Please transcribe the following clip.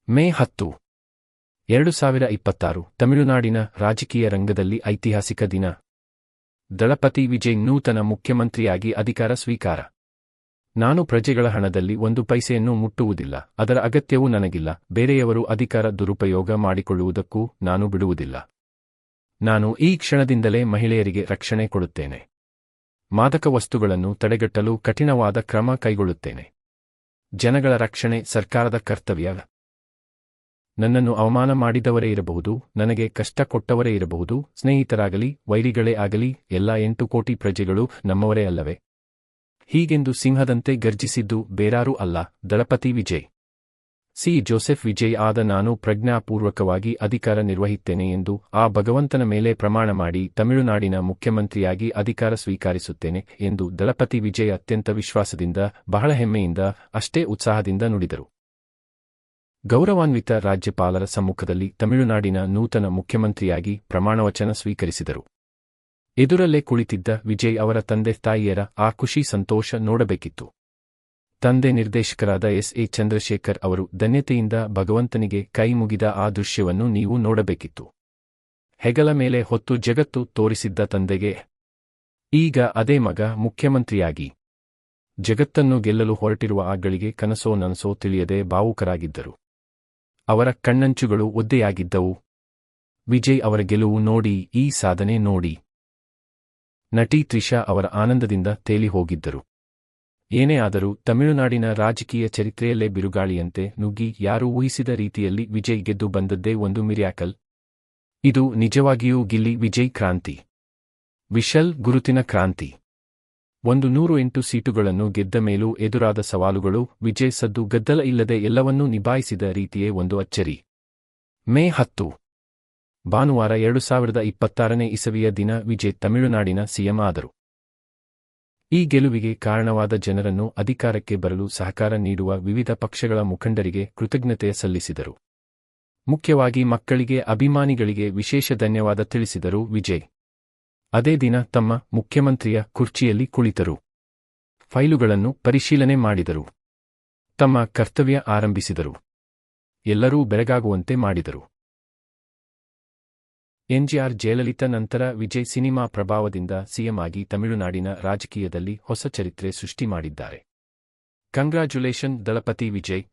ಮೇ 10, 2026 ತಮಿಳುನಾಡಿನ ರಾಜಕೀಯ ರಂಗದಲ್ಲಿ ಐತಿಹಾಸಿಕ ದಿನ. ದಳಪತಿ ವಿಜಯ್ ನೂತನ ಮುಖ್ಯಮಂತ್ರಿಯಾಗಿ ಅಧಿಕಾರ ಸ್ವೀಕಾರ. ನಾನು ಪ್ರಜೆಗಳ ಹಣದಲ್ಲಿ ಒಂದು ಪೈಸೆಯನ್ನು ಮುಟ್ಟುವುದಿಲ್ಲ, ಅದರ ಅಗತ್ಯವೂ ನನಗಿಲ್ಲ. ಬೇರೆಯವರು ಅಧಿಕಾರ ದುರುಪಯೋಗ ಮಾಡಿಕೊಳ್ಳುವುದಕ್ಕೂ ನಾನು ಬಿಡುವುದಿಲ್ಲ. ನಾನು ಈ ಕ್ಷಣದಿಂದಲೇ ಮಹಿಳೆಯರಿಗೆ ರಕ್ಷಣೆ ಕೊಡುತ್ತೇನೆ. ಮಾದಕ ವಸ್ತುಗಳನ್ನು ತಡೆಗಟ್ಟಲು ಕಠಿಣವಾದ ಕ್ರಮ ಕೈಗೊಳ್ಳುತ್ತೇನೆ. ಜನಗಳ ರಕ್ಷಣೆ ಸರ್ಕಾರದ ಕರ್ತವ್ಯ. ನನ್ನನ್ನು ಅವಮಾನ ಮಾಡಿದವರೇ ಇರಬಹುದು, ನನಗೆ ಕಷ್ಟ ಕೊಟ್ಟವರೇ ಇರಬಹುದು, ಸ್ನೇಹಿತರಾಗಲಿ ವೈರಿಗಳೇ ಆಗಲಿ, ಎಲ್ಲ 8 ಕೋಟಿ ಪ್ರಜೆಗಳು ನಮ್ಮವರೇ ಅಲ್ಲವೇ? ಹೀಗೆಂದು ಸಿಂಹದಂತೆ ಗರ್ಜಿಸಿದ್ದು ಬೇರಾರೂ ಅಲ್ಲ, ದಳಪತಿ ವಿಜಯ್. ಸಿ. ಜೋಸೆಫ್ ವಿಜಯ್ ಆದ ನಾನು ಪ್ರಜ್ಞಾಪೂರ್ವಕವಾಗಿ ಅಧಿಕಾರ ನಿರ್ವಹಿಸುತ್ತೇನೆ ಎಂದು ಆ ಭಗವಂತನ ಮೇಲೆ ಪ್ರಮಾಣ ಮಾಡಿ ತಮಿಳುನಾಡಿನ ಮುಖ್ಯಮಂತ್ರಿಯಾಗಿ ಅಧಿಕಾರ ಸ್ವೀಕರಿಸುತ್ತೇನೆ ಎಂದು ದಳಪತಿ ವಿಜಯ್ ಅತ್ಯಂತ ವಿಶ್ವಾಸದಿಂದ, ಬಹಳ ಹೆಮ್ಮೆಯಿಂದ, ಅಷ್ಟೇ ಉತ್ಸಾಹದಿಂದ ನುಡಿದರು. ಗೌರವಾನ್ವಿತ ರಾಜ್ಯಪಾಲರ ಸಮ್ಮುಖದಲ್ಲಿ ತಮಿಳುನಾಡಿನ ನೂತನ ಮುಖ್ಯಮಂತ್ರಿಯಾಗಿ ಪ್ರಮಾಣವಚನ ಸ್ವೀಕರಿಸಿದರು. ಎದುರಲ್ಲೇ ಕುಳಿತಿದ್ದ ವಿಜಯ್ ಅವರ ತಂದೆ ತಾಯಿಯರ ಆ ಖುಷಿ ಸಂತೋಷ ನೋಡಬೇಕಿತ್ತು. ತಂದೆ ನಿರ್ದೇಶಕರಾದ ಎಸ್. ಎ. ಚಂದ್ರಶೇಖರ್ ಅವರು ಧನ್ಯತೆಯಿಂದ ಭಗವಂತನಿಗೆ ಕೈ ಮುಗಿದ ಆ ದೃಶ್ಯವನ್ನು ನೀವು ನೋಡಬೇಕಿತ್ತು. ಹೆಗಲ ಮೇಲೆ ಹೊತ್ತು ಜಗತ್ತು ತೋರಿಸಿದ್ದ ತಂದೆಗೆ ಈಗ ಅದೇ ಮಗ ಮುಖ್ಯಮಂತ್ರಿಯಾಗಿ ಜಗತ್ತನ್ನು ಗೆಲ್ಲಲು ಹೊರಟಿರುವ ಆ ಗಳಿಗೆ ಕನಸೋ ನನಸೋ ತಿಳಿಯದೆ ಭಾವುಕರಾಗಿದ್ದರು. ಅವರ ಕಣ್ಣಂಚುಗಳು ಒದ್ದೆಯಾಗಿದ್ದವು. ವಿಜಯ್ ಅವರ ಗೆಲುವು ನೋಡಿ, ಈ ಸಾಧನೆ ನೋಡಿ ನಟಿ ತ್ರಿಷಾ ಅವರ ಆನಂದದಿಂದ ತೇಲಿ ಹೋಗಿದ್ದರು. ಏನೇ ಆದರೂ ತಮಿಳುನಾಡಿನ ರಾಜಕೀಯ ಚರಿತ್ರೆಯಲ್ಲೇ ಬಿರುಗಾಳಿಯಂತೆ ನುಗ್ಗಿ ಯಾರೂ ಊಹಿಸಿದ ರೀತಿಯಲ್ಲಿ ವಿಜಯ್ ಗೆದ್ದು ಬಂದದ್ದೇ ಒಂದು ಮಿರ್ಯಾಕಲ್. ಇದು ನಿಜವಾಗಿಯೂ ಗಿಲ್ಲಿ ವಿಜಯ್ ಕ್ರಾಂತಿ, ವಿಶಲ್ ಗುರುತಿನ ಕ್ರಾಂತಿ. 108 ಸೀಟುಗಳನ್ನು ಗೆದ್ದ ಮೇಲೂ ಎದುರಾದ ಸವಾಲುಗಳು, ವಿಜಯ್ ಸದ್ದು ಗದ್ದಲ ಇಲ್ಲದೆ ಎಲ್ಲವನ್ನೂ ನಿಭಾಯಿಸಿದ ರೀತಿಯೇ ಒಂದು ಅಚ್ಚರಿ. ಮೇ 10, ಭಾನುವಾರ 2026ನೇ ಇಸವಿಯ ದಿನ ವಿಜಯ್ ತಮಿಳುನಾಡಿನ ಸಿಎಂ ಆದರು. ಈ ಗೆಲುವಿಗೆ ಕಾರಣವಾದ ಜನರನ್ನು, ಅಧಿಕಾರಕ್ಕೆ ಬರಲು ಸಹಕಾರ ನೀಡುವ ವಿವಿಧ ಪಕ್ಷಗಳ ಮುಖಂಡರಿಗೆ ಕೃತಜ್ಞತೆ ಸಲ್ಲಿಸಿದರು. ಮುಖ್ಯವಾಗಿ ಮಕ್ಕಳಿಗೆ, ಅಭಿಮಾನಿಗಳಿಗೆ ವಿಶೇಷ ಧನ್ಯವಾದ ತಿಳಿಸಿದರು ವಿಜಯ್. ಅದೇ ದಿನ ತಮ್ಮ ಮುಖ್ಯಮಂತ್ರಿಯ ಕುರ್ಚಿಯಲ್ಲಿ ಕುಳಿತರು. ಫೈಲುಗಳನ್ನು ಪರಿಶೀಲನೆ ಮಾಡಿದರು. ತಮ್ಮ ಕರ್ತವ್ಯ ಆರಂಭಿಸಿದರು. ಎಲ್ಲರೂ ಬೆರಗಾಗುವಂತೆ ಮಾಡಿದರು. ಎನ್ಜಿಆರ್ ಜಯಲಲಿತಾ ನಂತರ ವಿಜಯ್ ಸಿನಿಮಾ ಪ್ರಭಾವದಿಂದ ಸಿಎಂ ಆಗಿ ತಮಿಳುನಾಡಿನ ರಾಜಕೀಯದಲ್ಲಿ ಹೊಸ ಚರಿತ್ರೆ ಸೃಷ್ಟಿ ಮಾಡಿದ್ದಾರೆ. ಕಂಗ್ರಾಚ್ಯುಲೇಷನ್ ದಳಪತಿ ವಿಜಯ್.